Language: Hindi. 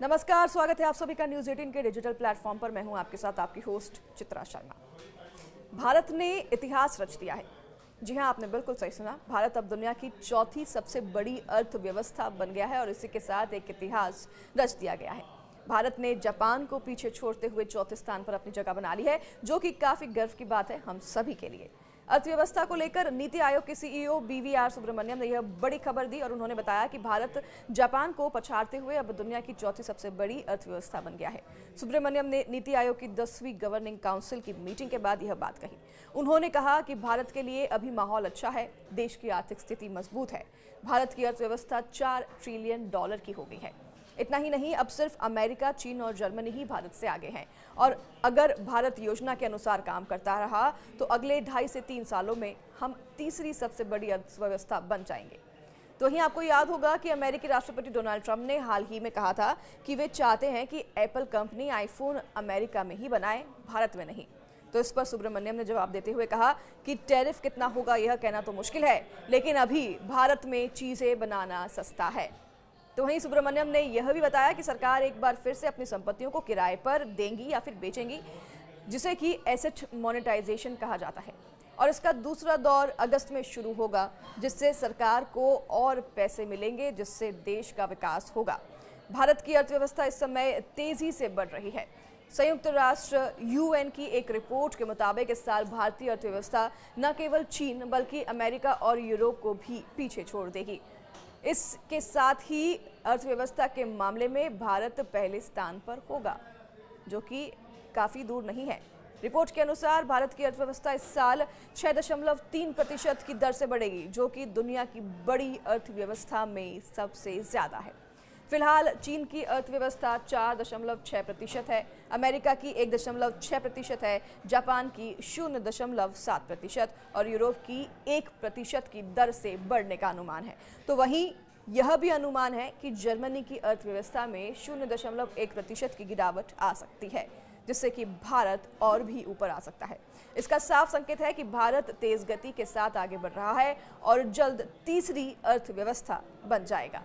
नमस्कार, स्वागत है आप सभी का न्यूज़ 18 के डिजिटल प्लेटफॉर्म पर। मैं हूं आपके साथ आपकी होस्ट चित्रा शर्मा। भारत ने इतिहास रच दिया है। जी हां, आपने बिल्कुल सही सुना। भारत अब दुनिया की चौथी सबसे बड़ी अर्थव्यवस्था बन गया है और इसी के साथ एक इतिहास रच दिया गया है। भारत ने जापान को पीछे छोड़ते हुए चौथे स्थान पर अपनी जगह बना ली है, जो कि काफी गर्व की बात है हम सभी के लिए। अर्थव्यवस्था को लेकर नीति आयोग के सीईओ बीवीआर सुब्रमण्यम ने यह बड़ी खबर दी और उन्होंने बताया कि भारत जापान को पछाड़ते हुए अब दुनिया की चौथी सबसे बड़ी अर्थव्यवस्था बन गया है। सुब्रमण्यम ने नीति आयोग की 10वीं गवर्निंग काउंसिल की मीटिंग के बाद यह बात कही। उन्होंने कहा कि भारत के लिए अभी माहौल अच्छा है, देश की आर्थिक स्थिति मजबूत है। भारत की अर्थव्यवस्था $4 ट्रिलियन की हो गई है। इतना ही नहीं, अब सिर्फ अमेरिका, चीन और जर्मनी ही भारत से आगे हैं और अगर भारत योजना के अनुसार काम करता रहा तो अगले 2.5 से 3 सालों में हम तीसरी सबसे बड़ी अर्थव्यवस्था बन जाएंगे। तो वहीं आपको याद होगा कि अमेरिकी राष्ट्रपति डोनाल्ड ट्रंप ने हाल ही में कहा था कि वे चाहते हैं कि एप्पल कंपनी आईफोन अमेरिका में ही बनाए, भारत में नहीं। तो इस पर सुब्रमण्यम ने जवाब देते हुए कहा कि टैरिफ कितना होगा यह कहना तो मुश्किल है, लेकिन अभी भारत में चीजें बनाना सस्ता है। तो वहीं सुब्रमण्यम ने यह भी बताया कि सरकार एक बार फिर से अपनी संपत्तियों को किराए पर देंगी या फिर बेचेंगी, जिसे कि एसेट मोनेटाइजेशन कहा जाता है, और इसका दूसरा दौर अगस्त में शुरू होगा, जिससे सरकार को और पैसे मिलेंगे, जिससे देश का विकास होगा। भारत की अर्थव्यवस्था इस समय तेजी से बढ़ रही है। संयुक्त राष्ट्र यूएन की एक रिपोर्ट के मुताबिक इस साल भारतीय अर्थव्यवस्था न केवल चीन बल्कि अमेरिका और यूरोप को भी पीछे छोड़ देगी। इसके साथ ही अर्थव्यवस्था के मामले में भारत पहले स्थान पर होगा, जो कि काफी दूर नहीं है। रिपोर्ट के अनुसार भारत की अर्थव्यवस्था इस साल 6.3% की दर से बढ़ेगी, जो कि दुनिया की बड़ी अर्थव्यवस्था में सबसे ज्यादा है। फिलहाल चीन की अर्थव्यवस्था 4.6% है, अमेरिका की 1.6% है, जापान की 0.7% और यूरोप की 1% की दर से बढ़ने का अनुमान है। तो वहीं यह भी अनुमान है कि जर्मनी की अर्थव्यवस्था में 0.1% की गिरावट आ सकती है, जिससे कि भारत और भी ऊपर आ सकता है। इसका साफ संकेत है कि भारत तेज गति के साथ आगे बढ़ रहा है और जल्द तीसरी अर्थव्यवस्था बन जाएगा।